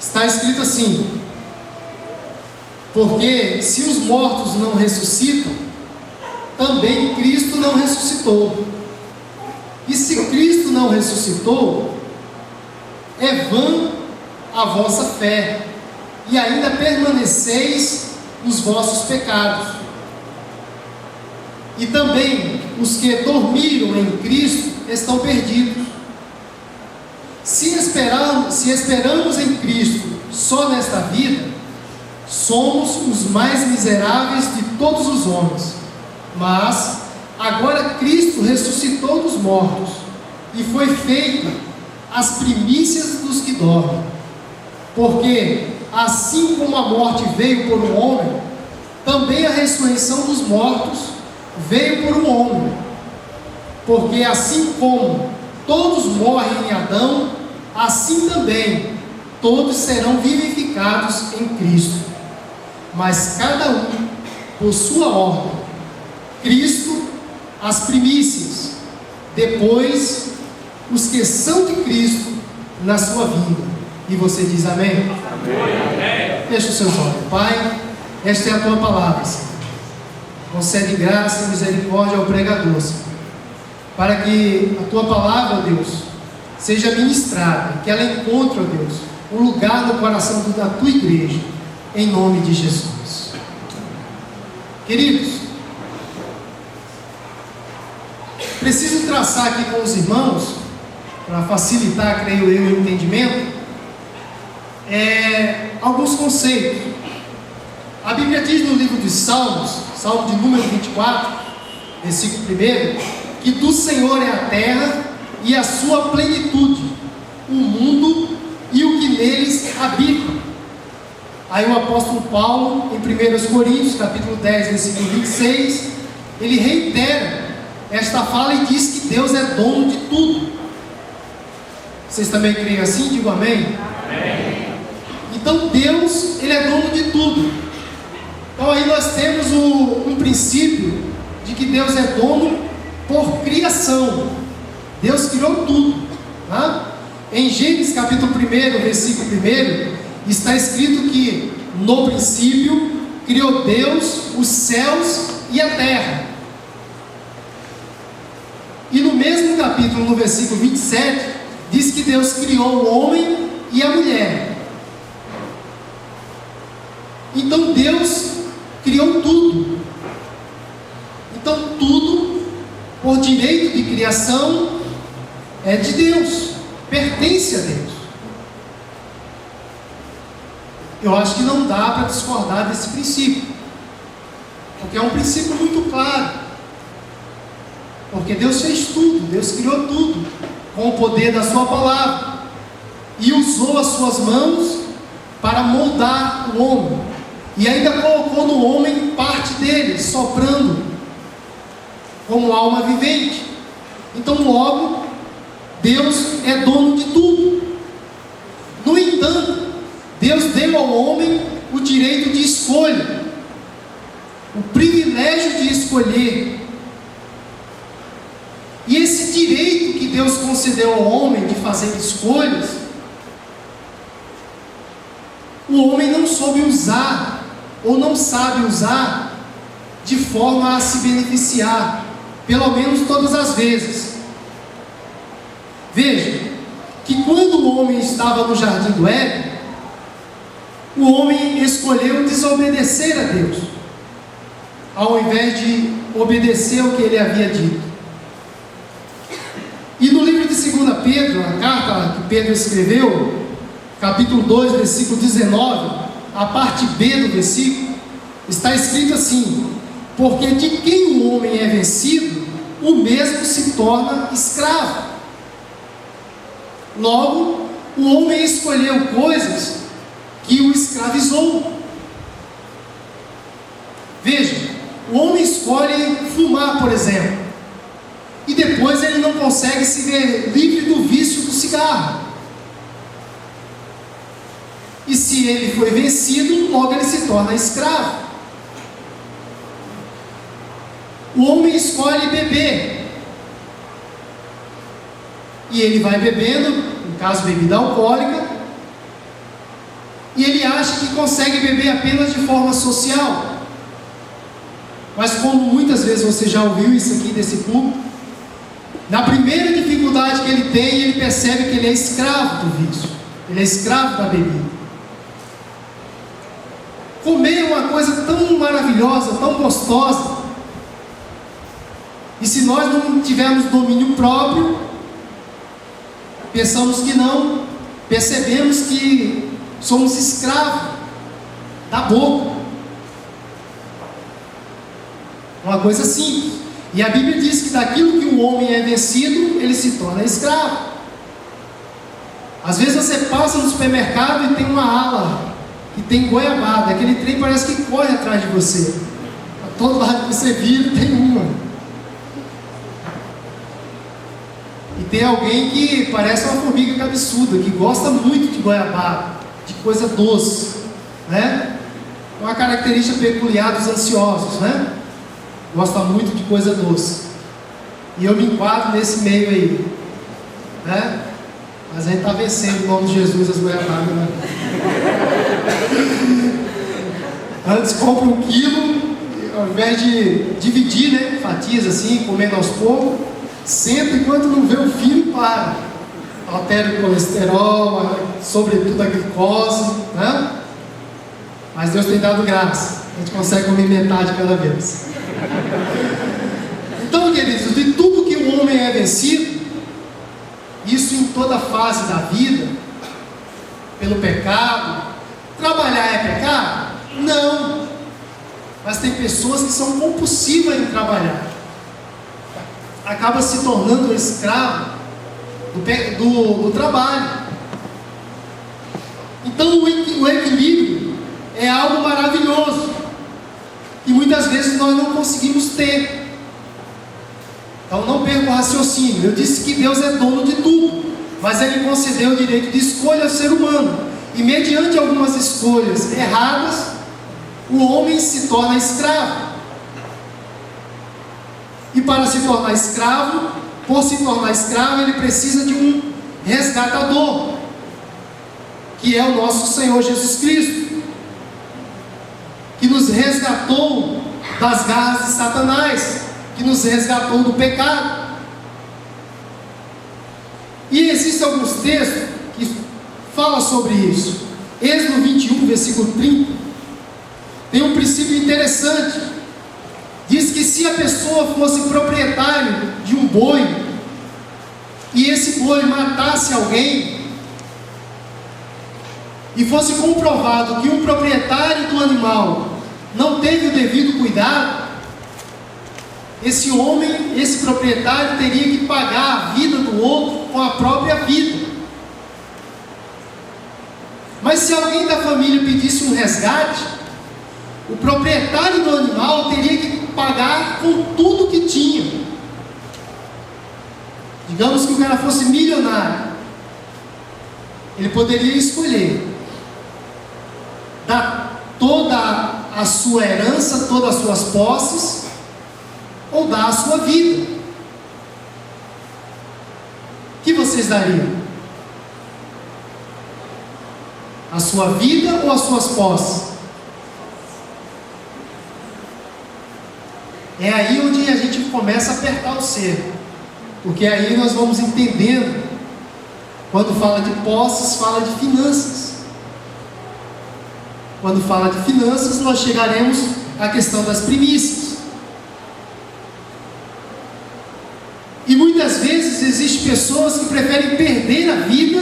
Está escrito assim: porque se os mortos não ressuscitam, também Cristo não ressuscitou. E se Cristo não ressuscitou, é vã a vossa fé, e ainda permaneceis nos vossos pecados. E também os que dormiram em Cristo estão perdidos. Se esperamos em Cristo só nesta vida, somos os mais miseráveis de todos os homens. Mas agora Cristo ressuscitou dos mortos e foi feita as primícias dos que dormem. Porque assim como a morte veio por um homem, também a ressurreição dos mortos veio por um homem. Porque assim como todos morrem em Adão, assim também todos serão vivificados em Cristo. Mas cada um por sua ordem. Cristo as primícias, depois os que são de Cristo na sua vida. E você diz amém? Amém. Feche os seus olhos. Pai, esta é a tua palavra, Senhor. Concede graça e misericórdia ao pregador, Senhor, para que a tua palavra, ó Deus, seja ministrada, que ela encontre, ó Deus, um lugar no coração da tua igreja, em nome de Jesus. Queridos, preciso traçar aqui com os irmãos, para facilitar, creio eu, o entendimento, alguns conceitos. A Bíblia diz no livro dos Salmos, Salmo de número 24, versículo 1, que do Senhor é a terra e a sua plenitude, o mundo e o que neles habita. Aí o apóstolo Paulo, em 1 Coríntios, capítulo 10, versículo 26, ele reitera esta fala e diz que Deus é dono de tudo. Vocês também creem assim? Digo amém? Amém. Então Deus, Ele é dono de tudo. Então aí nós temos um princípio de que Deus é dono por criação. Deus criou tudo, tá? Em Gênesis capítulo 1, versículo 1, está escrito que no princípio criou Deus os céus e a terra. E no mesmo capítulo, no versículo 27, diz que Deus criou o homem e a mulher. Então Deus criou tudo. Então tudo, por direito de criação, é de Deus, pertence a Deus. Eu acho que não dá para discordar desse princípio, porque é um princípio muito claro. Porque Deus fez tudo, Deus criou tudo com o poder da sua palavra e usou as suas mãos para moldar o homem, e ainda colocou no homem parte dele, soprando como alma vivente. Então logo, Deus é dono de tudo. No entanto, Deus deu ao homem o direito de escolha, o privilégio de escolher. E esse direito que Deus concedeu ao homem de fazer escolhas, o homem não soube usar, ou não sabe usar, de forma a se beneficiar, pelo menos todas as vezes. Veja, que quando o homem estava no jardim do Éden, o homem escolheu desobedecer a Deus, ao invés de obedecer ao que ele havia dito. E no livro de 2 Pedro, a carta que Pedro escreveu, capítulo 2, versículo 19, a parte B do versículo, está escrito assim: porque de quem o homem é vencido, o mesmo se torna escravo. Logo, o homem escolheu coisas que o escravizou. Veja, o homem escolhe fumar, por exemplo, e depois ele não consegue se ver livre do vício do cigarro. E se ele foi vencido, logo ele se torna escravo. O homem escolhe beber, e ele vai bebendo, no caso bebida alcoólica, e ele acha que consegue beber apenas de forma social. Mas como muitas vezes você já ouviu isso aqui desse público, na primeira dificuldade que ele tem, ele percebe que ele é escravo do vício, ele é escravo da bebida. Comer é uma coisa tão maravilhosa, tão gostosa, e se nós não tivermos domínio próprio, pensamos que não, percebemos que somos escravos da boca. Uma coisa simples. E a Bíblia diz que daquilo que o homem é vencido, ele se torna escravo. Às vezes você passa no supermercado e tem uma ala que tem goiabada, aquele trem parece que corre atrás de você. A todo lado que você vira tem uma. E tem alguém que parece uma formiga cabeçuda, que gosta muito de goiabada, de coisa doce, né? É uma característica peculiar dos ansiosos, né? Gosta muito de coisa doce. E eu me enquadro nesse meio aí, né? Mas a gente está vencendo em nome de Jesus as goiabadas, né? Antes compra 1 quilo, ao invés de dividir, né? Fatias assim, comendo aos poucos, senta enquanto não vê o fim, para. Altera o colesterol, sobretudo a glicose, né? Mas Deus tem dado graça, a gente consegue comer metade cada vez. Então, queridos, de tudo que o homem é vencido, isso em toda fase da vida, pelo pecado. Trabalhar é pecado? Não. Mas tem pessoas que são compulsivas em trabalhar, acaba se tornando escravo do trabalho. Então o equilíbrio é algo maravilhoso e muitas vezes nós não conseguimos ter. Então não perca o raciocínio. Eu disse que Deus é dono de tudo, mas Ele concedeu o direito de escolha ao ser humano, e mediante algumas escolhas erradas, o homem se torna escravo. E para se tornar escravo, por se tornar escravo, ele precisa de um resgatador, que é o nosso Senhor Jesus Cristo, que nos resgatou das garras de Satanás, que nos resgatou do pecado. E existem alguns textos que falam sobre isso. Êxodo 21, versículo 30, tem um princípio interessante. Diz que se a pessoa fosse proprietário de um boi, e esse boi matasse alguém, e fosse comprovado que o proprietário do animal não teve o devido cuidado, esse homem, esse proprietário, teria que pagar a vida do outro com a própria vida. Mas se alguém da família pedisse um resgate, o proprietário do animal teria que pagar com tudo que tinha. Digamos que o cara fosse milionário, ele poderia escolher dar toda a sua herança, todas as suas posses, ou dar a sua vida. O que vocês dariam? A sua vida ou as suas posses? É aí onde a gente começa a apertar o cerco, porque aí nós vamos entendendo. Quando fala de posses, fala de finanças. Quando fala de finanças, nós chegaremos à questão das primícias. E muitas vezes existem pessoas que preferem perder a vida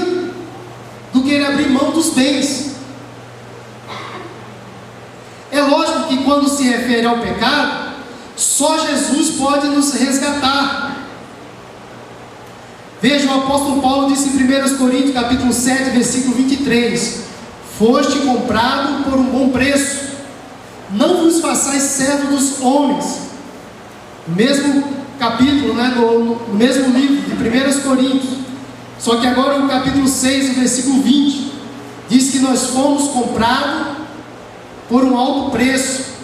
do que abrir mão dos bens. É lógico que quando se refere ao pecado, só Jesus pode nos resgatar. Veja, o apóstolo Paulo disse em 1 Coríntios capítulo 7, versículo 23: foste comprado por um bom preço, não vos façais servo dos homens. No mesmo capítulo, né, no mesmo livro de 1 Coríntios, só que agora no capítulo 6, versículo 20, diz que nós fomos comprados por um alto preço.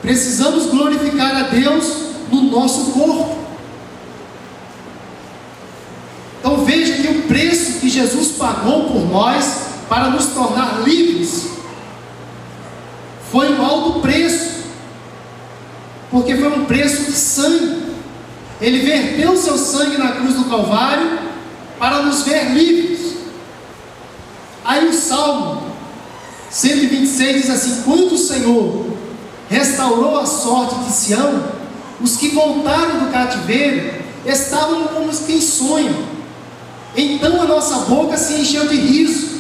Precisamos glorificar a Deus no nosso corpo. Então veja que o preço que Jesus pagou por nós para nos tornar livres, foi um alto preço, porque foi um preço de sangue. Ele verteu seu sangue na cruz do Calvário para nos ver livres. Aí o Salmo 126 diz assim: quando o Senhor restaurou a sorte de Sião, os que voltaram do cativeiro estavam como quem sonha. Então a nossa boca se encheu de riso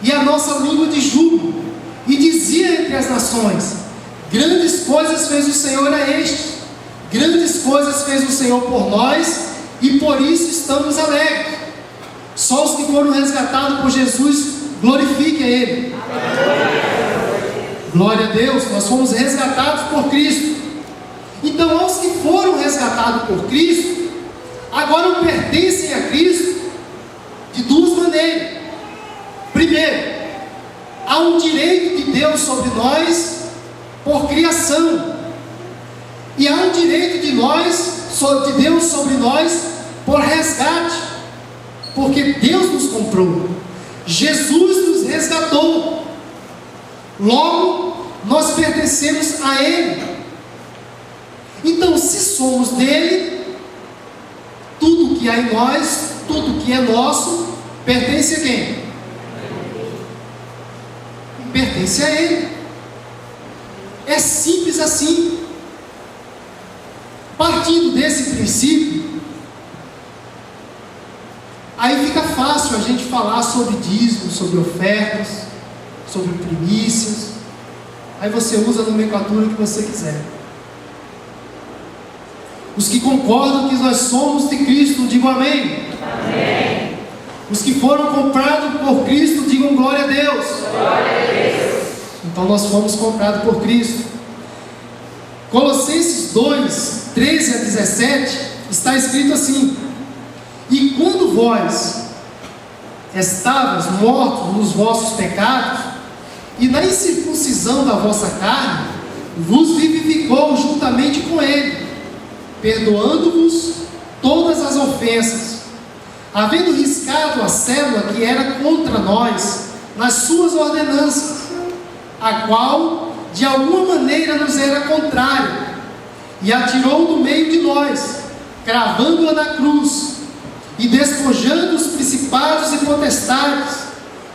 e a nossa língua de júbilo, e dizia entre as nações: grandes coisas fez o Senhor a estes, grandes coisas fez o Senhor por nós, e por isso estamos alegres. Só os que foram resgatados por Jesus glorifiquem a Ele. Glória a Deus, nós fomos resgatados por Cristo. Então, aos que foram resgatados por Cristo, agora pertencem a Cristo de duas maneiras. Primeiro, há um direito de Deus sobre nós por criação, e há um direito de Deus sobre nós por resgate, porque Deus nos comprou, Jesus nos resgatou, logo nós pertencemos a Ele. Então, se somos dele, tudo que há em nós, tudo que é nosso, pertence a quem? Pertence a Ele. É simples assim. Partindo desse princípio, aí fica fácil a gente falar sobre dízimos, sobre ofertas, sobre primícias. Aí você usa a nomenclatura que você quiser. Os que concordam que nós somos de Cristo, digam amém. Amém. Os que foram comprados por Cristo, digam glória a Deus. Glória a Deus. Então nós fomos comprados por Cristo. Colossenses 2, 13 a 17, está escrito assim: e quando vós estavas mortos nos vossos pecados, e na incircuncisão da vossa carne, vos vivificou juntamente com Ele, perdoando-vos todas as ofensas, havendo riscado a célula que era contra nós nas suas ordenanças, a qual de alguma maneira nos era contrária, e atirou do meio de nós, cravando-a na cruz, e despojando os principados e potestades,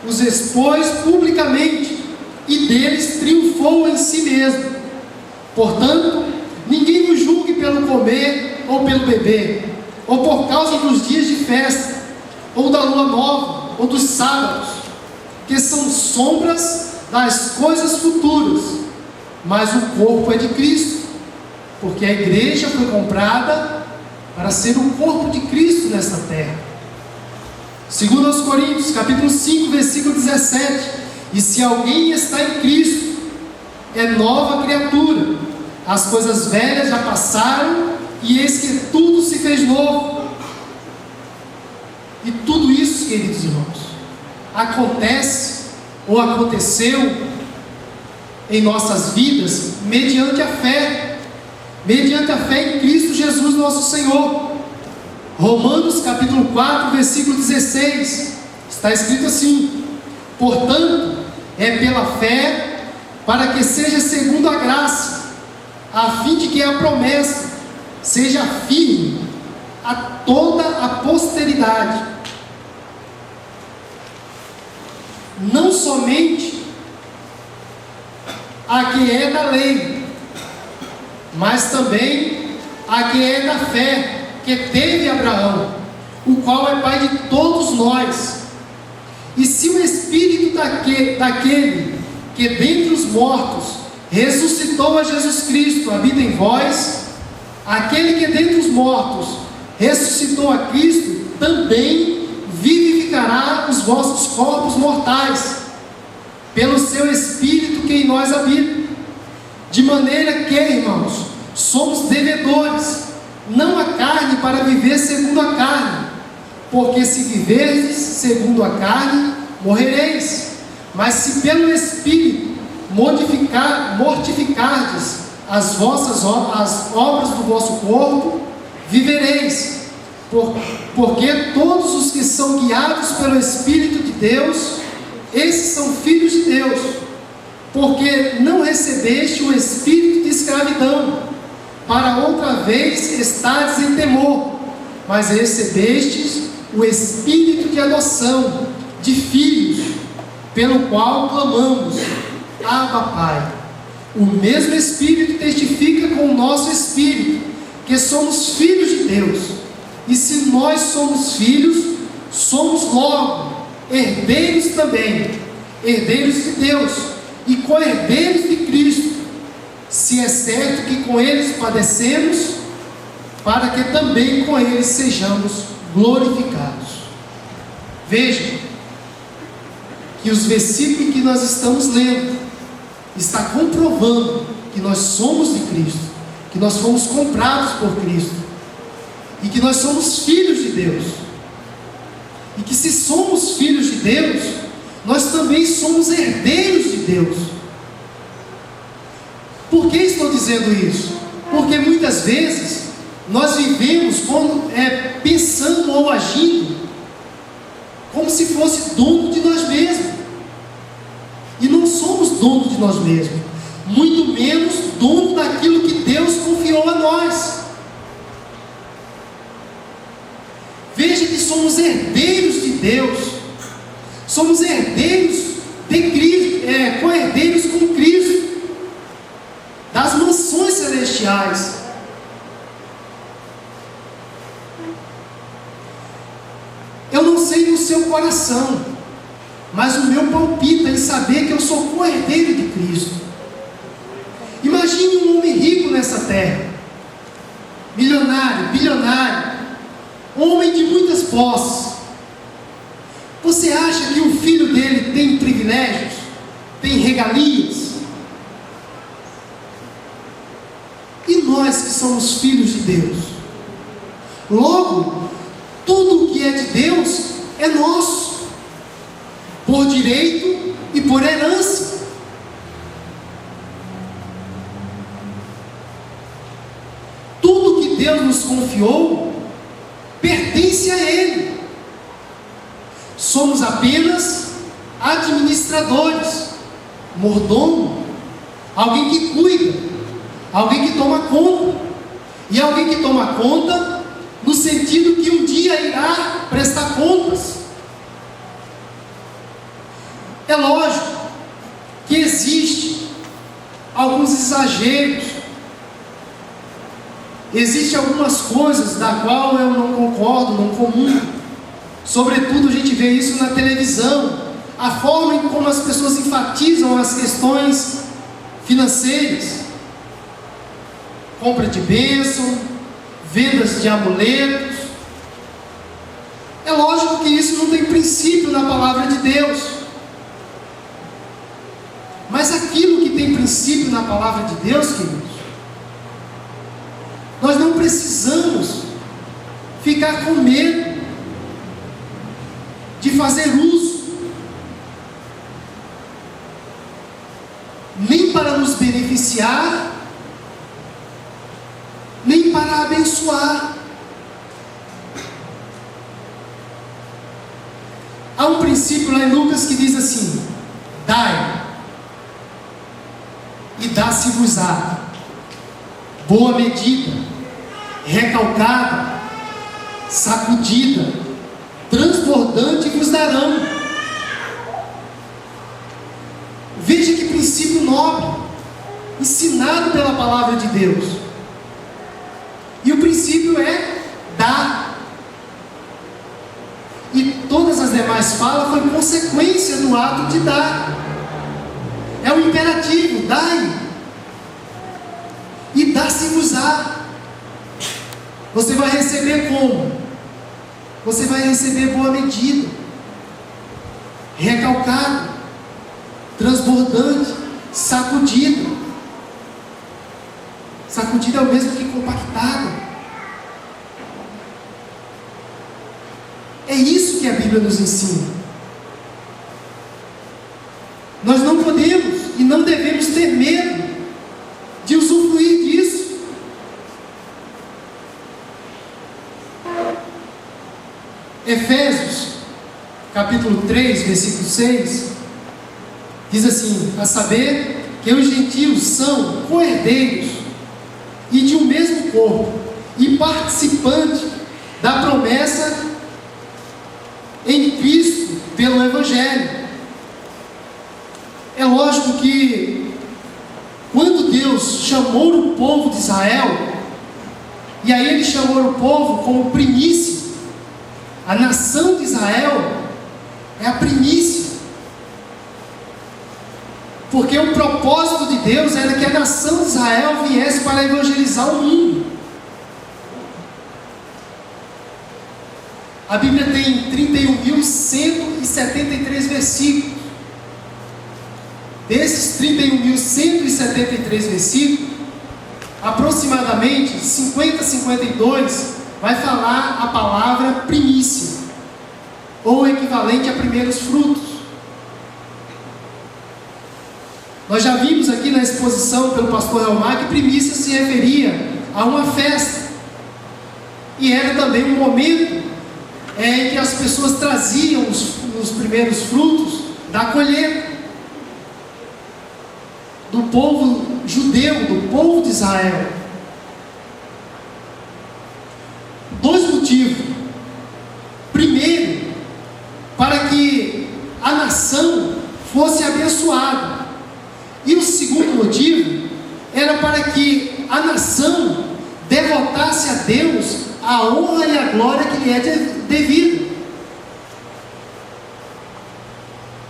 os expôs publicamente, e deles triunfou em si mesmo. Portanto, ninguém vos julgue pelo comer ou pelo beber, ou por causa dos dias de festa, ou da lua nova, ou dos sábados, que são sombras das coisas futuras, mas o corpo é de Cristo, porque a igreja foi comprada para ser o corpo de Cristo nesta terra. 2 Coríntios, capítulo 5, versículo 17: e se alguém está em Cristo, é nova criatura, as coisas velhas já passaram, e eis que tudo se fez novo. E tudo isso, queridos irmãos, acontece ou aconteceu em nossas vidas mediante a fé em Cristo Jesus nosso Senhor. Romanos capítulo 4, versículo 16, está escrito assim: portanto, é pela fé, para que seja segundo a graça, a fim de que a promessa seja firme a toda a posteridade, não somente a que é da lei, mas também a que é da fé, que teve Abraão, o qual é pai de todos nós. E se o Espírito daquele que dentre os mortos ressuscitou a Jesus Cristo habita em vós, aquele que dentre os mortos ressuscitou a Cristo também vivificará os vossos corpos mortais, pelo seu Espírito que em nós habita. De maneira que, irmãos, somos devedores, não a carne, para viver segundo a carne, porque se viverdes segundo a carne, morrereis. Mas se pelo Espírito mortificardes as obras do vosso corpo, vivereis. Porque todos os que são guiados pelo Espírito de Deus, esses são filhos de Deus, porque não recebeste o espírito de escravidão, para outra vez estares em temor, mas recebestes o espírito de adoção, de filhos, pelo qual clamamos, Abba, Pai. O mesmo Espírito testifica com o nosso espírito que somos filhos de Deus. E se nós somos filhos, somos logo herdeiros também, herdeiros de Deus e co-herdeiros de Cristo, se é certo que com eles padecemos, para que também com eles sejamos glorificados. Vejam que os versículos que nós estamos lendo está comprovando que nós somos de Cristo, que nós fomos comprados por Cristo e que nós somos filhos de Deus, e que se somos filhos de Deus, nós também somos herdeiros de Deus. Por que estou dizendo isso? Porque muitas vezes nós vivemos pensando ou agindo como se fosse dono de nós mesmos, e não somos dono de nós mesmos, muito menos dono daquilo que Deus confiou a nós. Veja que somos herdeiros de Deus, somos herdeiros de Cristo, co-herdeiros com Cristo, das mansões celestiais. Eu não sei no seu coração, mas o meu palpita em saber que eu sou co-herdeiro de Cristo. Imagine um homem rico nessa terra, milionário, bilionário, homem de muitas posses. Você acha que o filho dele tem privilégios, tem regalias? E nós que somos filhos de Deus? Logo, tudo o que é de Deus é nosso, por direito e por herança. Tudo que Deus nos confiou pertence a Ele. Somos apenas administradores, mordomo, alguém que cuida, alguém que toma conta, e alguém que toma conta no sentido que um dia irá prestar contas. É lógico que existe alguns exageros, existem algumas coisas da qual eu não concordo, não comungo. Sobretudo a gente vê isso na televisão, a forma como as pessoas enfatizam as questões financeiras, compra de bênção, vendas de amuletos. É lógico que isso não tem princípio na palavra de Deus, mas aquilo que tem princípio na palavra de Deus, queridos, nós não precisamos ficar com medo de fazer uso, nem para nos beneficiar, nem para abençoar. Há um princípio lá em Lucas que diz assim: dai, e dá-se-vos-á, boa medida, recalcada, sacudida, transbordante vos darão. Veja que princípio nobre, ensinado pela palavra de Deus. E o princípio é dar. E todas as demais falas foi consequência do ato de dar. É o imperativo: dai, e dá-se-vos-á. Você vai receber como? Você vai receber boa medida, recalcado, transbordante, sacudido. Sacudido é o mesmo que compactado. É isso que a Bíblia nos ensina. Nós não podemos e não devemos ter medo de usufruir disso. Efésios, capítulo 3, versículo 6, Diz assim: a saber que os gentios são co-herdeiros e de um mesmo corpo, e participantes da promessa em Cristo pelo Evangelho. É lógico que quando Deus chamou o povo de Israel, e aí Ele chamou o povo como primícia, a nação de Israel é a primícia, porque o propósito de Deus era que a nação de Israel viesse para evangelizar o mundo. A Bíblia tem 31.173 versículos. Desses 31.173 versículos, aproximadamente 52 vai falar a palavra primícia, ou equivalente a primeiros frutos. Nós já vimos aqui na exposição pelo pastor Elmar que primícia se referia a uma festa, e era também um momento em que as pessoas traziam os primeiros frutos da colheita do povo judeu, do povo de Israel. Dois motivos. Primeiro, para que a nação fosse abençoada. E o segundo motivo era para que a nação devotasse a Deus a honra e a glória que lhe é devida.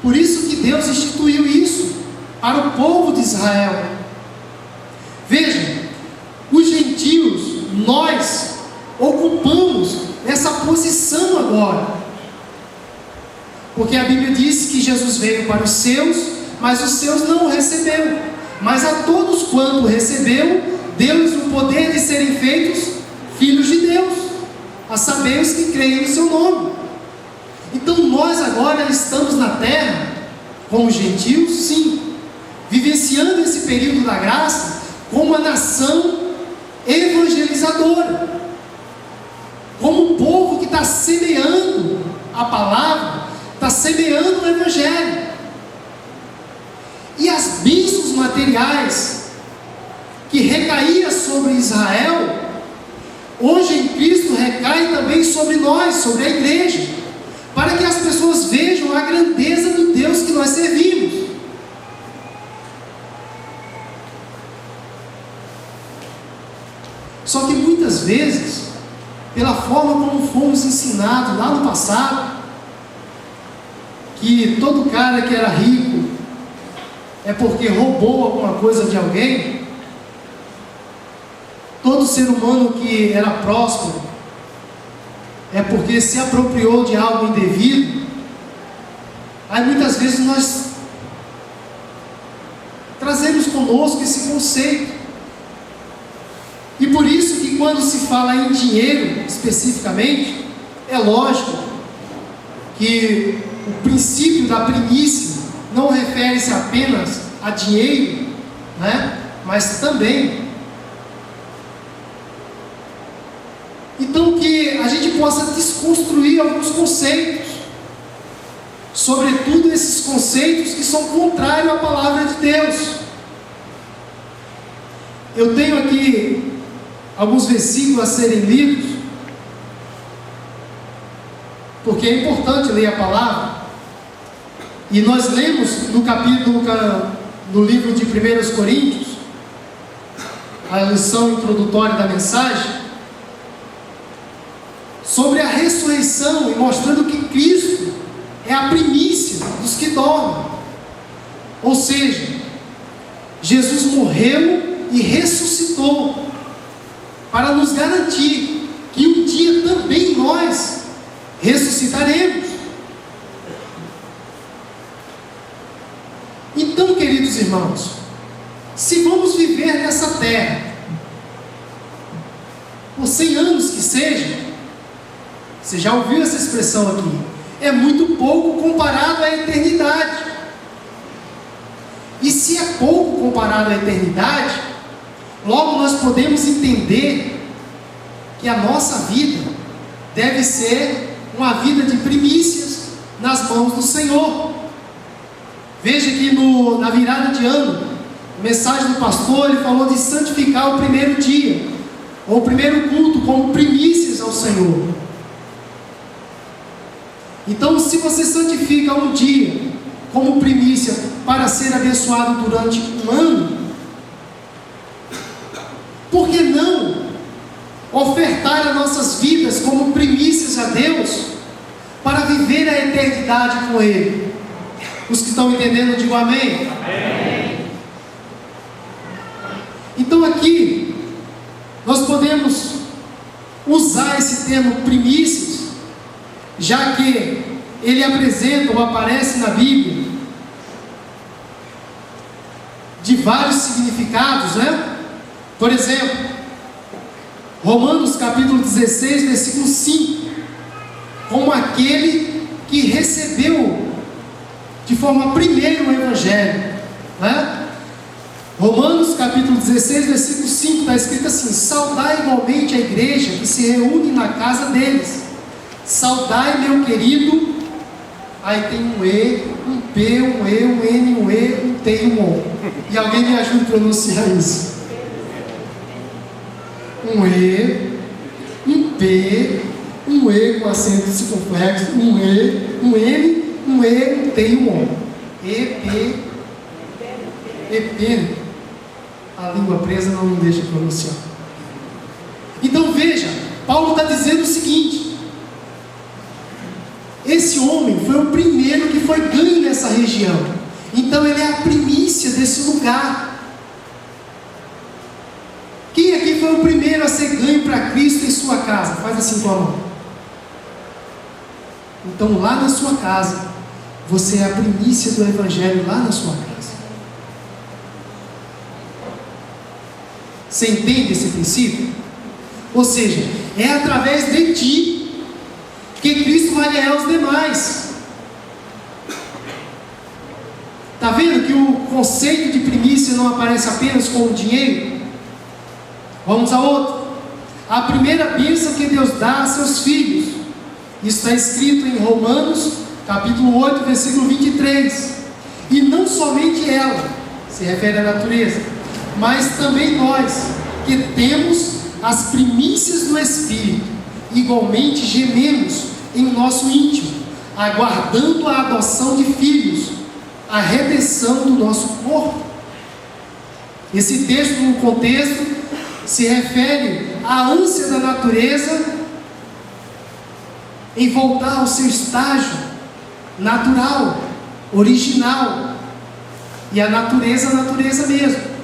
Por isso que Deus instituiu isso para o povo de Israel. Veja, os gentios, nós ocupamos essa posição agora, porque a Bíblia diz que Jesus veio para os seus, mas os seus não o receberam. Mas a todos quanto recebeu, deu-lhes o poder de serem feitos filhos de Deus, a saber, os que creem no seu nome. Então nós agora estamos na terra como gentios, sim, vivenciando esse período da graça como uma nação evangelizadora, como um povo que está semeando a palavra, está semeando o Evangelho. E as bênçãos materiais que recaía sobre Israel, hoje em Cristo recai também sobre nós, sobre a igreja, para que as pessoas vejam a grandeza do Deus que nós servimos. Só que muitas vezes, pela forma como fomos ensinados lá no passado, que todo cara que era rico é porque roubou alguma coisa de alguém, todo ser humano que era próspero é porque se apropriou de algo indevido. Aí muitas vezes nós trazemos conosco esse conceito, e por isso que quando se fala em dinheiro especificamente, é lógico que o princípio da primícia não refere-se apenas a dinheiro, né? Mas também. Então que a gente possa desconstruir alguns conceitos, sobretudo esses conceitos que são contrários à palavra de Deus. Eu tenho aqui alguns versículos a serem lidos, porque é importante ler a palavra. E nós lemos no livro de 1 Coríntios, a lição introdutória da mensagem, sobre a ressurreição, e mostrando que Cristo é a primícia dos que dormem. Ou seja, Jesus morreu e ressuscitou para nos garantir que um dia também nós ressuscitaremos. Então, queridos irmãos, se vamos viver nessa terra por 100 anos que seja, você já ouviu essa expressão aqui, é muito pouco comparado à eternidade. E se é pouco comparado à eternidade, logo nós podemos entender que a nossa vida deve ser uma vida de primícias nas mãos do Senhor. Veja que na virada de ano, a mensagem do pastor, ele falou de santificar o primeiro dia, ou o primeiro culto, como primícias ao Senhor. Então, se você santifica um dia como primícia para ser abençoado durante um ano, por que não ofertar as nossas vidas como primícias a Deus para viver a eternidade com Ele? Os que estão entendendo, digam amém. Amém. Então aqui nós podemos usar esse termo primícias, já que ele apresenta ou aparece na Bíblia de vários significados, né? Por exemplo, Romanos capítulo 16, versículo 5, como aquele que recebeu de forma primeira o Evangelho, né? Romanos capítulo 16, versículo 5, está escrito assim: saudai igualmente a igreja que se reúne na casa deles. Saudai, meu querido. Aí tem um E, um P, um E, um N, um E, um T e um O. E alguém me ajuda a pronunciar isso? Um E, um P, um E com acento circunflexo, um E, um N, um E, um T e um O. E, P, EP. A língua presa não me deixa pronunciar. Então veja, Paulo está dizendo o seguinte: esse homem foi o primeiro que foi ganho nessa região, então ele é a primícia desse lugar. Quem aqui foi o primeiro a ser ganho para Cristo em sua casa? Faz assim com a mão. Então lá na sua casa, você é a primícia do Evangelho lá na sua casa. Você entende esse princípio? Ou seja, é através de ti que Cristo vai ganhar os demais. Está vendo que o conceito de primícia não aparece apenas com o dinheiro? Vamos a outro. A primeira bênção que Deus dá a seus filhos. Isso está escrito em Romanos capítulo 8, versículo 23. E não somente ela, se refere à natureza, mas também nós, que temos as primícias do Espírito, igualmente gememos em nosso íntimo, aguardando a adoção de filhos, a redenção do nosso corpo. Esse texto, no contexto, se refere à ânsia da natureza em voltar ao seu estágio natural, original, e a natureza mesmo.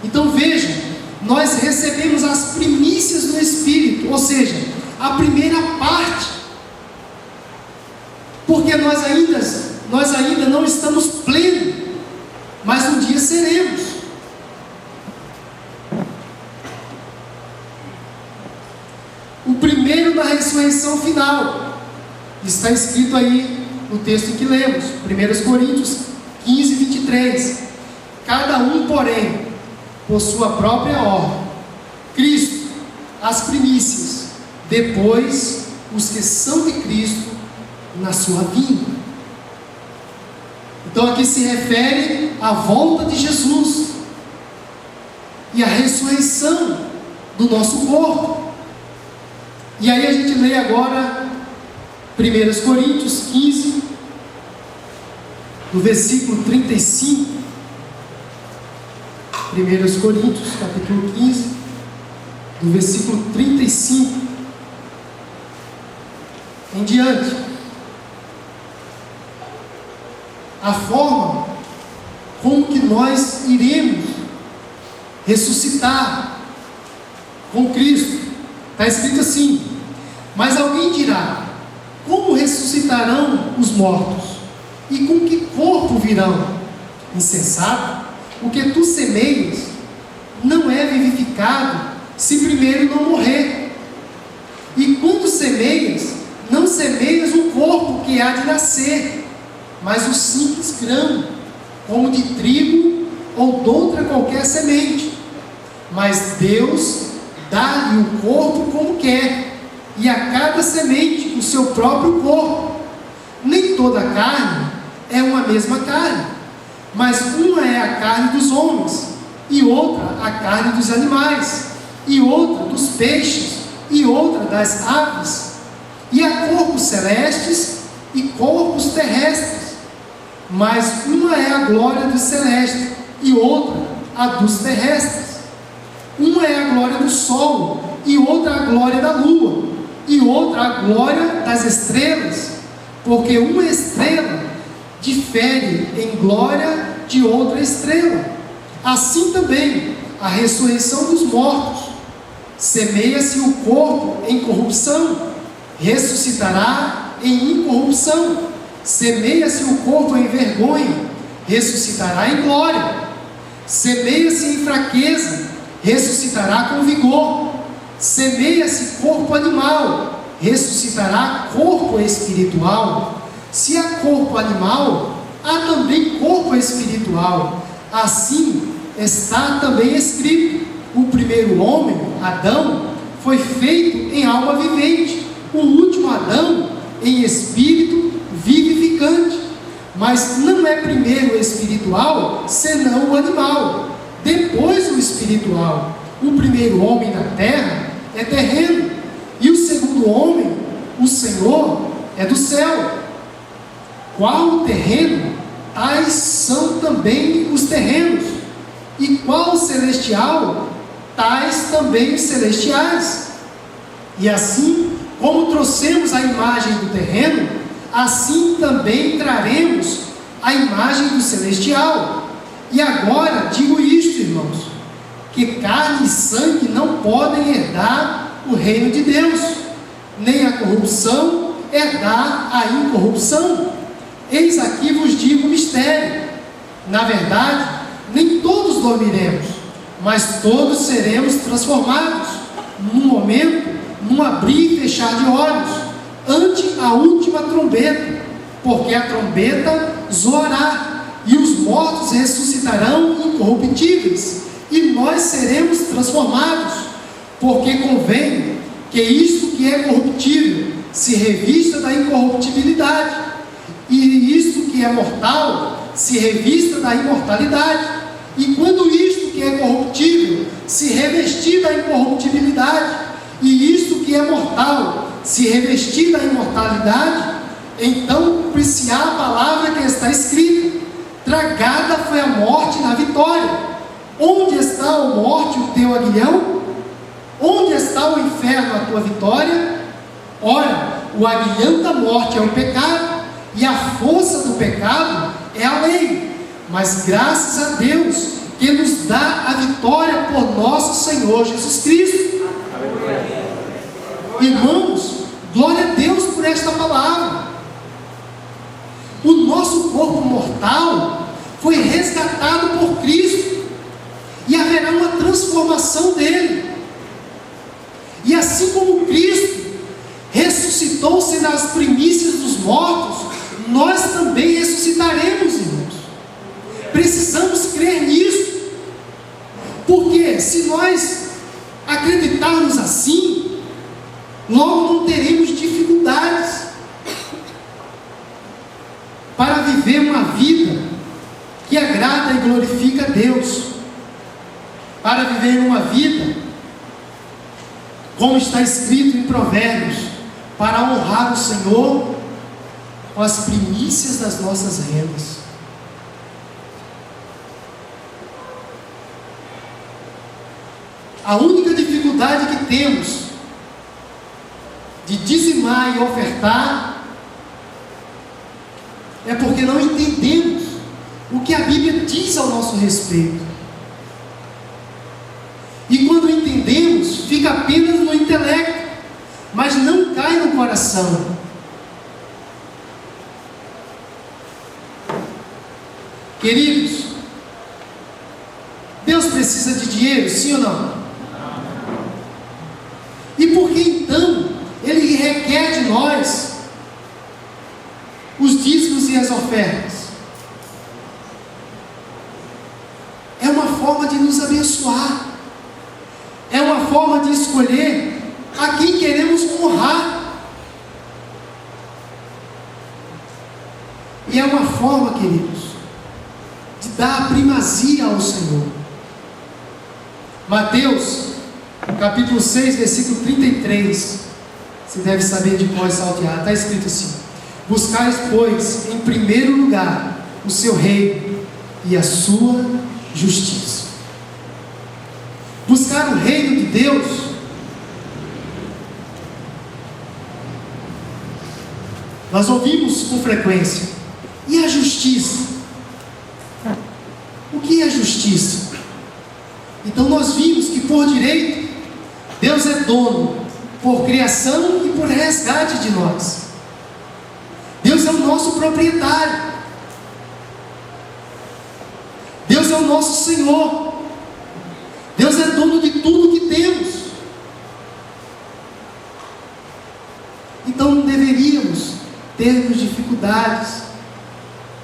Então veja, nós recebemos as primícias do Espírito, ou seja, a primeira parte, porque nós ainda não estamos plenos, mas um dia seremos. O primeiro da ressurreição final está escrito aí no texto que lemos, 1 Coríntios 15, 23. Cada um, porém, por sua própria ordem. Cristo, as primícias, depois os que são de Cristo na sua vinda. Então aqui se refere à volta de Jesus e à ressurreição do nosso corpo. E aí a gente lê agora 1 Coríntios 15, do versículo 35. 1 Coríntios, capítulo 15, do versículo 35 em diante. A forma como que nós iremos ressuscitar com Cristo. Está escrito assim: mas alguém dirá: como ressuscitarão os mortos? E com que corpo virão? Insensato, o que tu semeias não é vivificado se primeiro não morrer. E quando semeias, não semeias o corpo que há de nascer, mas o simples grão, como de trigo ou de outra qualquer semente. Mas Deus dá-lhe o corpo como quer, e a cada semente o seu próprio corpo. Nem toda a carne é uma mesma carne, mas uma é a carne dos homens, e outra a carne dos animais, e outra dos peixes, e outra das aves. E há corpos celestes e corpos terrestres, mas uma é a glória dos celestes, e outra a dos terrestres. Uma é a glória do sol, e outra a glória da lua, e outra a glória das estrelas, porque uma estrela difere em glória de outra estrela. Assim também a ressurreição dos mortos. Semeia-se o corpo em corrupção, ressuscitará em incorrupção. Semeia-se o corpo em vergonha, ressuscitará em glória. Semeia-se em fraqueza, ressuscitará com vigor. Semeia-se corpo animal, ressuscitará corpo espiritual. Se há corpo animal, há também corpo espiritual. Assim está também escrito: o primeiro homem, Adão, foi feito em alma vivente, o último Adão em espírito vivificante. Mas não é primeiro o espiritual, senão o animal, depois o espiritual. O primeiro homem na terra é terreno, e o segundo homem, o Senhor, é do céu. Qual o terreno, tais são também os terrenos, e qual o celestial, tais também os celestiais. E assim como trouxemos a imagem do terreno, assim também traremos a imagem do celestial. E agora digo isto, irmãos, que carne e sangue não podem herdar o reino de Deus, nem a corrupção herdar a incorrupção. Eis aqui vos digo um mistério: na verdade, nem todos dormiremos, mas todos seremos transformados, num momento, num abrir e fechar de olhos, ante a última trombeta, porque a trombeta zoará, e os mortos ressuscitarão incorruptíveis, e nós seremos transformados, porque convém que isto que é corruptível se revista da incorruptibilidade, e isto que é mortal se revista da imortalidade. E quando isto que é corruptível se revestir da incorruptibilidade, e isto que é mortal se revestir da imortalidade, então cumprir-se-á a palavra que está escrita: tragada foi a morte na vitória. Onde está, ó morte, o teu aguilhão? Onde está o inferno, a tua vitória? Ora, o aguilhão da morte é o pecado, e a força do pecado é a lei. Mas graças a Deus que nos dá a vitória por nosso Senhor Jesus Cristo. Irmãos, glória a Deus por esta palavra. O nosso corpo mortal foi resgatado por Cristo, e haverá uma transformação dele. E assim como Cristo ressuscitou sendo as primícias dos mortos, nós também ressuscitaremos, irmãos. Precisamos crer nisso, porque se nós acreditarmos assim, logo não teremos dificuldades para viver uma vida que agrada e glorifica a Deus, para viver uma vida, como está escrito em Provérbios, para honrar o Senhor com as primícias das nossas rendas. A única dificuldade que temos de dizimar e ofertar é porque não entendemos o que a Bíblia diz ao nosso respeito. E quando entendemos, fica apenas no intelecto, mas não cai no coração. Queridos, Deus precisa de dinheiro, sim ou não? E por que então Ele requer de nós os dízimos e as ofertas? É uma forma de nos abençoar, é uma forma de escolher a quem queremos honrar, e é uma forma forma, queridos, de dar a primazia ao Senhor. Mateus, capítulo 6, versículo 33, você deve saber de cor salteado, está escrito assim: buscais, pois, em primeiro lugar o seu reino e a sua justiça. Buscar o reino de Deus nós ouvimos com frequência. E a justiça? O que é justiça? Então nós vimos que por direito Deus é dono, por criação e por resgate de nós. Deus é o nosso proprietário. Deus é o nosso Senhor. Deus é dono de tudo que temos. Então não deveríamos termos dificuldades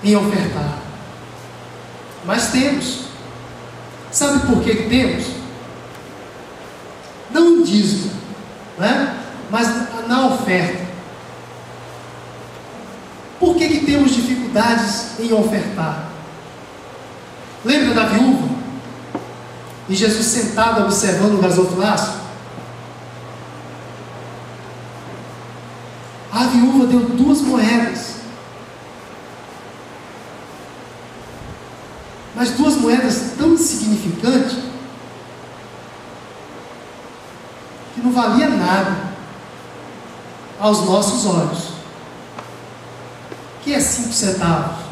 em ofertar. Mas temos. Sabe por que temos? Não em dízimo, né? Mas na oferta. Por que temos dificuldades em ofertar? Lembra da viúva? E Jesus sentado observando o gasofilaço? A viúva deu 2 moedas. Mas 2 moedas tão insignificantes que não valia nada aos nossos olhos. Que é 5 centavos.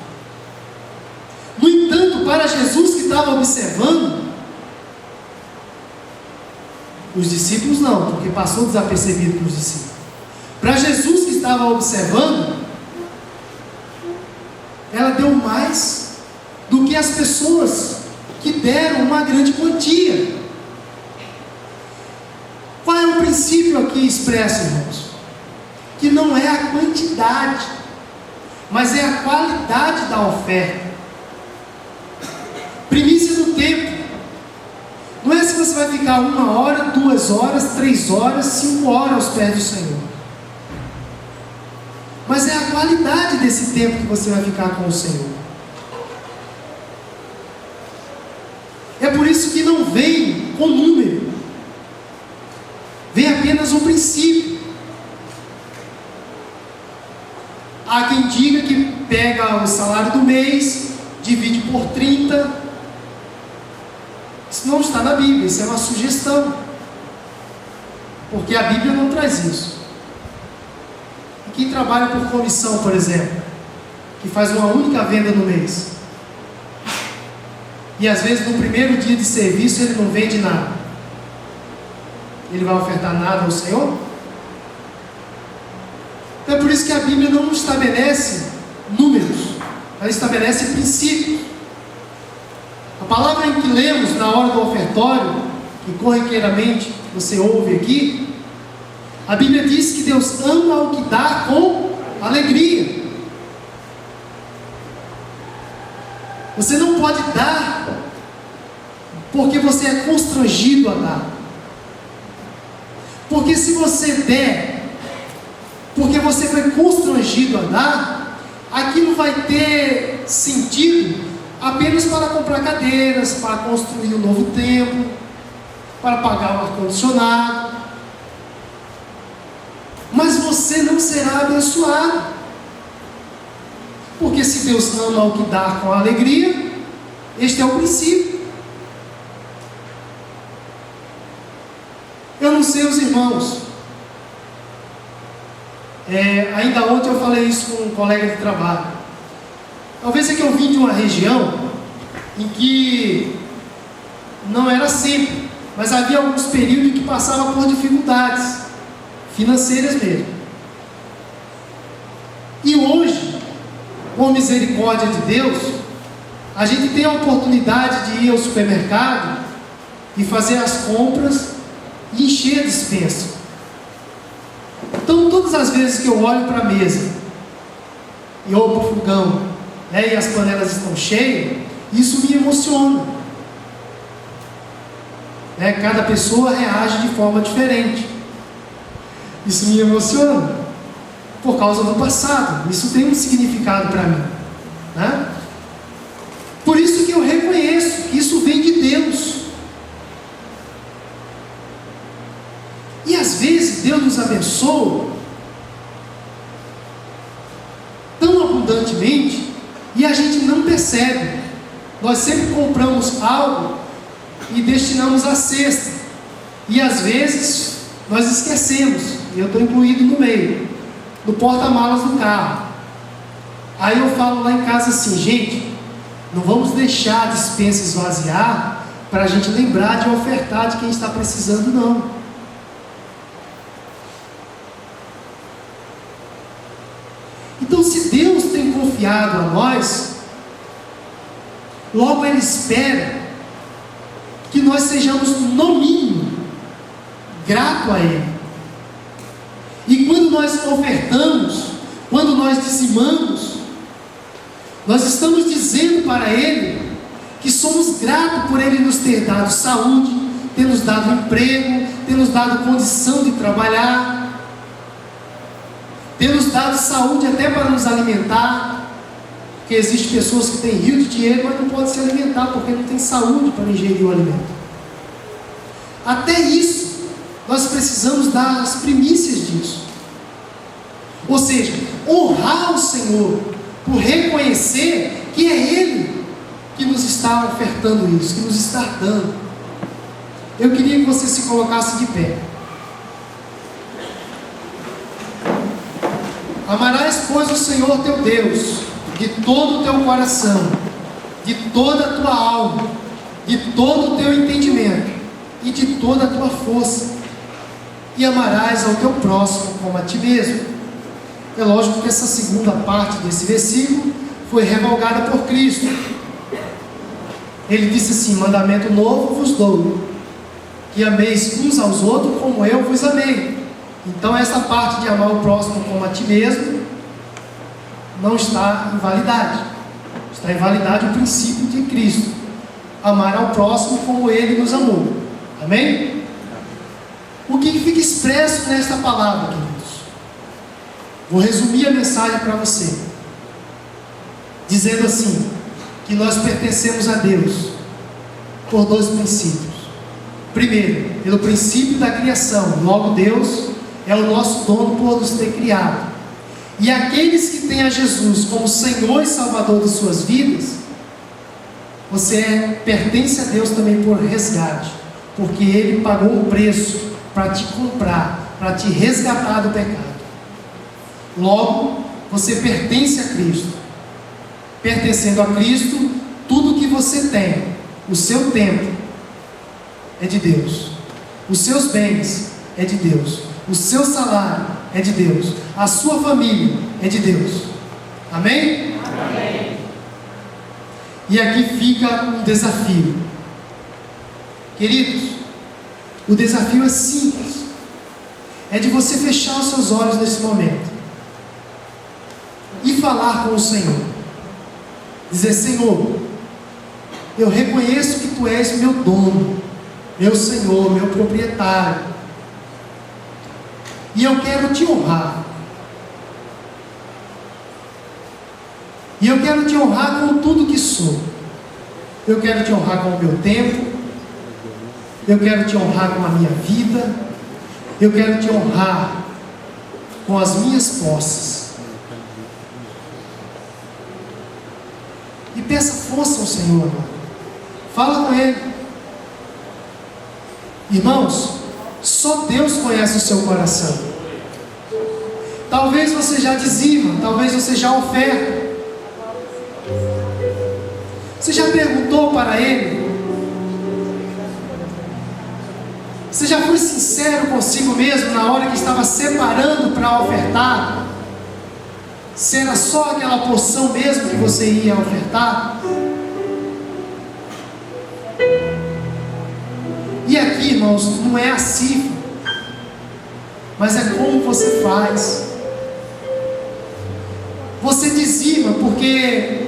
No entanto, para Jesus que estava observando, os discípulos não, porque passou desapercebido para os discípulos. Para Jesus que estava observando, ela deu mais do que as pessoas que deram uma grande quantia. Qual é o princípio aqui expresso, irmãos? Que não é a quantidade, mas é a qualidade da oferta. Primícia do tempo. Não é se você vai ficar 1 hora, 2 horas, 3 horas, 5 horas aos pés do Senhor. Mas é a qualidade desse tempo que você vai ficar com o Senhor. É por isso que não vem com número. Vem apenas um princípio. Há quem diga que pega o salário do mês, divide por 30. Isso não está na Bíblia, isso é uma sugestão. Porque a Bíblia não traz isso. E quem trabalha por comissão, por exemplo, que faz uma única venda no mês, e às vezes no primeiro dia de serviço ele não vende nada, ele vai ofertar nada ao Senhor? Então é por isso que a Bíblia não estabelece números, ela estabelece princípios. A palavra em que lemos na hora do ofertório, que corriqueiramente você ouve aqui, a Bíblia diz que Deus ama o que dá com alegria. Você não pode dar porque você é constrangido a dar. Porque se você der porque você foi constrangido a dar, aquilo vai ter sentido apenas para comprar cadeiras, para construir um novo templo, para pagar o ar-condicionado. Mas você não será abençoado. Porque se Deus ama o que dá com alegria, este é o princípio. Eu não sei os irmãos. Ainda ontem eu falei isso com um colega de trabalho. Talvez é que eu vim de uma região em que não era sempre, mas havia alguns períodos em que passava por dificuldades financeiras mesmo. E hoje, com misericórdia de Deus, a gente tem a oportunidade de ir ao supermercado e fazer as compras e encher a despensa. Então, todas as vezes que eu olho para a mesa e olho para o fogão, e as panelas estão cheias, isso me emociona. Cada pessoa reage de forma diferente. Isso me emociona por causa do passado. Isso tem um significado para mim. né? Por isso que eu reconheço que isso vem de Deus. E às vezes Deus nos abençoa tão abundantemente e a gente não percebe. Nós sempre compramos algo e destinamos à cesta, e às vezes nós esquecemos, e eu estou incluído no meio, no porta-malas do carro. Aí eu falo lá em casa assim: gente, não vamos deixar a despensa esvaziar para a gente lembrar de ofertar de quem está precisando, não. Então, se Deus tem confiado a nós, logo Ele espera que nós sejamos, no mínimo, gratos a Ele. E quando nós ofertamos, quando nós dizimamos, nós estamos dizendo para Ele que somos gratos por Ele nos ter dado saúde, ter nos dado emprego, ter nos dado condição de trabalhar, ter nos dado saúde até para nos alimentar. Porque existem pessoas que têm rio de dinheiro, mas não podem se alimentar porque não tem saúde para ingerir o alimento. Até isso, nós precisamos dar as primícias disso. Ou seja, honrar o Senhor por reconhecer que é Ele que nos está ofertando isso, que nos está dando. Eu queria que você se colocasse de pé. Amarás, pois, o Senhor teu Deus de todo o teu coração, de toda a tua alma, de todo o teu entendimento e de toda a tua força, e amarás ao teu próximo como a ti mesmo. É lógico que essa segunda parte desse versículo foi revogada por Cristo. Ele disse assim: mandamento novo vos dou, que ameis uns aos outros como eu vos amei. Então essa parte de amar o próximo como a ti mesmo não está em validade. Está em validade o princípio de Cristo: amar ao próximo como Ele nos amou. Amém? O que fica expresso nesta palavra, queridos? Vou resumir a mensagem para você, dizendo assim: que nós pertencemos a Deus por dois princípios. Primeiro, pelo princípio da criação. Logo, Deus é o nosso dono por nos ter criado. E aqueles que têm a Jesus como Senhor e Salvador de suas vidas, você pertence a Deus também por resgate, porque Ele pagou um preço para te comprar, para te resgatar do pecado. Logo, você pertence a Cristo. Pertencendo a Cristo, tudo que você tem, o seu tempo é de Deus, os seus bens é de Deus, o seu salário é de Deus, a sua família é de Deus. Amém? Amém. E aqui fica um desafio. Queridos, o desafio é simples. É de você fechar os seus olhos nesse momento e falar com o Senhor. Dizer: Senhor, eu reconheço que Tu és meu dono, meu Senhor, meu proprietário, e eu quero Te honrar. E eu quero Te honrar com tudo que sou. Eu quero Te honrar com o meu tempo, eu quero Te honrar com a minha vida, eu quero Te honrar com as minhas posses. E peça força ao Senhor, irmão. Fala com Ele. Irmãos, só Deus conhece o seu coração. Talvez você já dizima, talvez você já oferta. Você já perguntou para Ele? Você já foi sincero consigo mesmo na hora que estava separando para ofertar? Se era só aquela porção mesmo que você ia ofertar? E aqui, irmãos, não é a cifra, mas é como você faz. Você dizima porque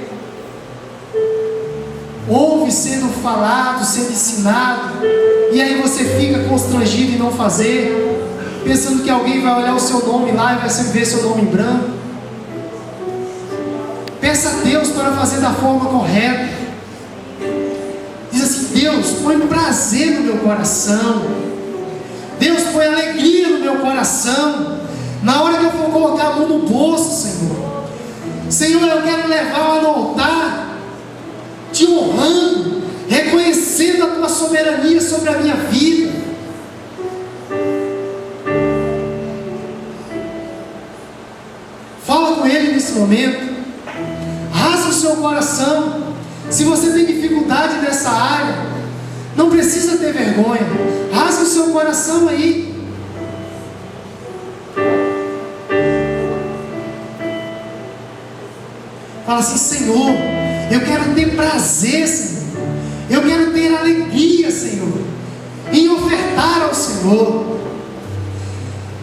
ouve sendo falado, sendo ensinado, e aí você fica constrangido em não fazer, pensando que alguém vai olhar o seu nome lá e vai ver seu nome em branco. Peça a Deus para fazer da forma correta. Diz assim: Deus, põe prazer no meu coração. Deus, põe alegria no meu coração. Na hora que eu for colocar a mão no bolso, Senhor. Senhor, eu quero levar no altar, te honrando, reconhecendo a tua soberania sobre a minha vida. Fala com Ele nesse momento. Rasga o seu coração. Se você tem dificuldade nessa área, não precisa ter vergonha. Rasga o seu coração aí. Fala assim: Senhor, eu quero ter prazer, Senhor. Eu quero ter alegria, Senhor, em ofertar ao Senhor.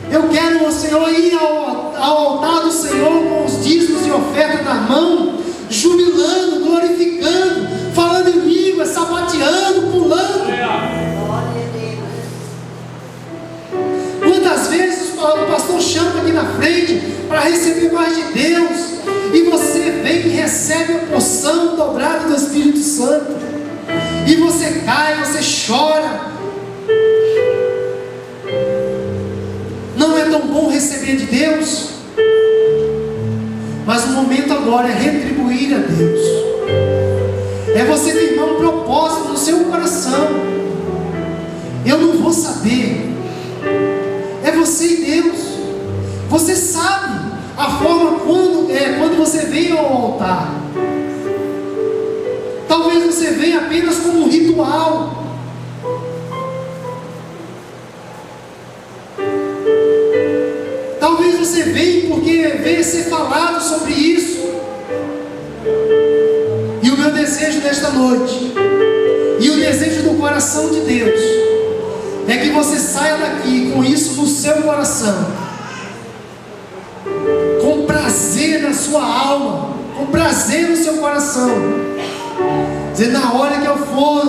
Eu quero, Senhor, ir ao altar do Senhor com os dízimos e oferta na mão, jubilando, glorificando, falando em línguas, sapateando, pulando. Quantas vezes o pastor chama aqui na frente para receber mais de Deus, e você vem e recebe a porção dobrada do Espírito Santo, e você cai, você chora. Não é tão bom receber de Deus? Mas o momento agora é retribuir a Deus. É você firmar um propósito no seu coração. Eu não vou saber. É você e Deus. Você sabe a forma quando você vem ao altar. Talvez você venha apenas como um ritual. Talvez você venha porque venha ser falado sobre isso. E o meu desejo nesta noite, e o desejo do coração de Deus, é que você saia daqui com isso no seu coração, com prazer na sua alma, com prazer no seu coração. Dizer: na hora que eu for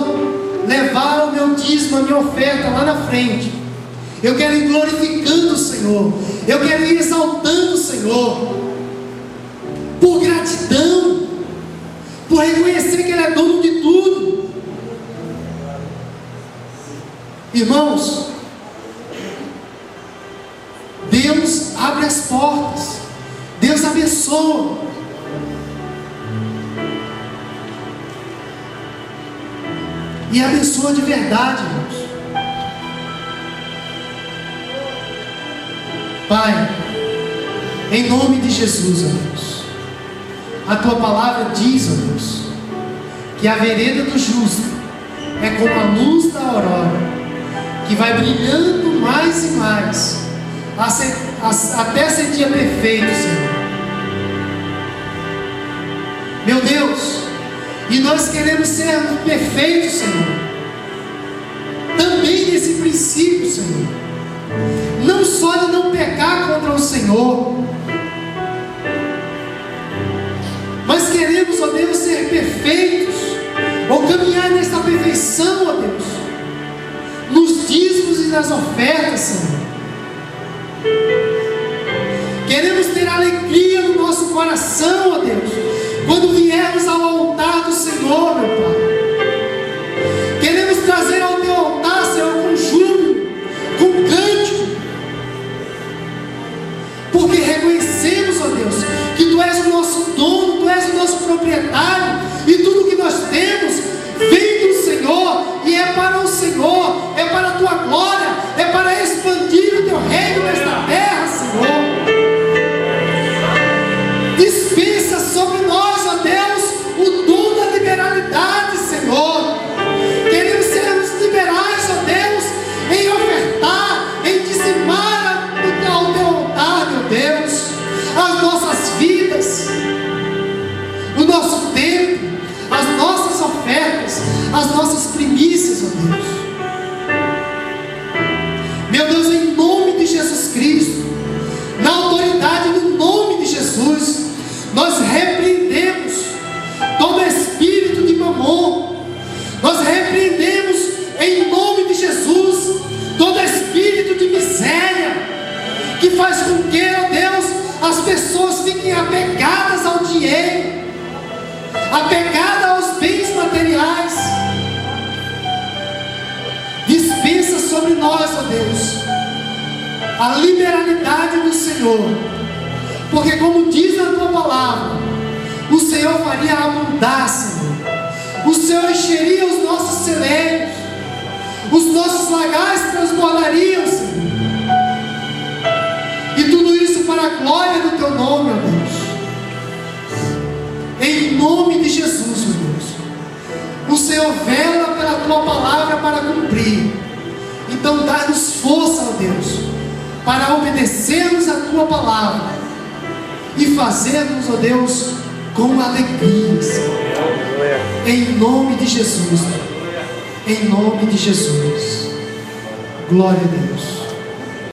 levar o meu dízimo, a minha oferta lá na frente, eu quero ir glorificando o Senhor, eu quero ir exaltando o Senhor, por gratidão, por reconhecer que Ele é dono de tudo. Irmãos, Deus abre as portas, Deus abençoa. E abençoa de verdade, irmãos. Pai, em nome de Jesus, ó Deus, a Tua palavra diz, ó Deus, que a vereda do justo é como a luz da aurora, que vai brilhando mais e mais, até ser dia perfeito, Senhor. Meu Deus, e nós queremos ser perfeitos, Senhor, também nesse princípio, Senhor. Não só de não pecar contra o Senhor, mas queremos, ó Deus, ser perfeitos, ou caminhar nesta perfeição, ó Deus, nos dízimos e nas ofertas, Senhor. Queremos ter alegria no nosso coração, ó Deus, quando viermos ao altar do Senhor, meu Pai. Queremos trazer ao Teu altar, Senhor, com júbilo, com cântico, porque reconhecemos, ó Deus, que Tu és o nosso dono, Tu és o nosso proprietário, e tudo que nós temos vem do Senhor, e é para o Senhor, é para a Tua glória, é para expandir o Teu reino nesta terra, Senhor. Dispensa sobre nós, ó Deus, o dom da liberalidade, Senhor. Queremos sermos liberais, ó Deus, em ofertar, em dizimar ao Teu altar, meu Deus, as nossas vidas, o nosso tempo, as nossas ofertas, as nossas primícias, ó Deus. Meu Deus, em nome de Jesus Cristo, na autoridade do nome de Jesus, nós repreendemos todo espírito de mamon. Nós repreendemos em nome de Jesus todo espírito de miséria, que faz com que, ó Deus, as pessoas fiquem apegadas ao dinheiro, Deus, a liberalidade do Senhor, porque como diz na tua palavra, o Senhor faria abundar, Senhor. O Senhor encheria os nossos celeiros, os nossos lagares transbordariam, Senhor. E tudo isso para a glória do teu nome, ó Deus. Em nome de Jesus, meu Deus. O Senhor vela pela tua palavra para cumprir. Então dá-nos força, ó Deus, para obedecermos a tua palavra e fazermos, ó Deus, com alegria, Senhor. Em nome de Jesus. Em nome de Jesus. Glória a Deus.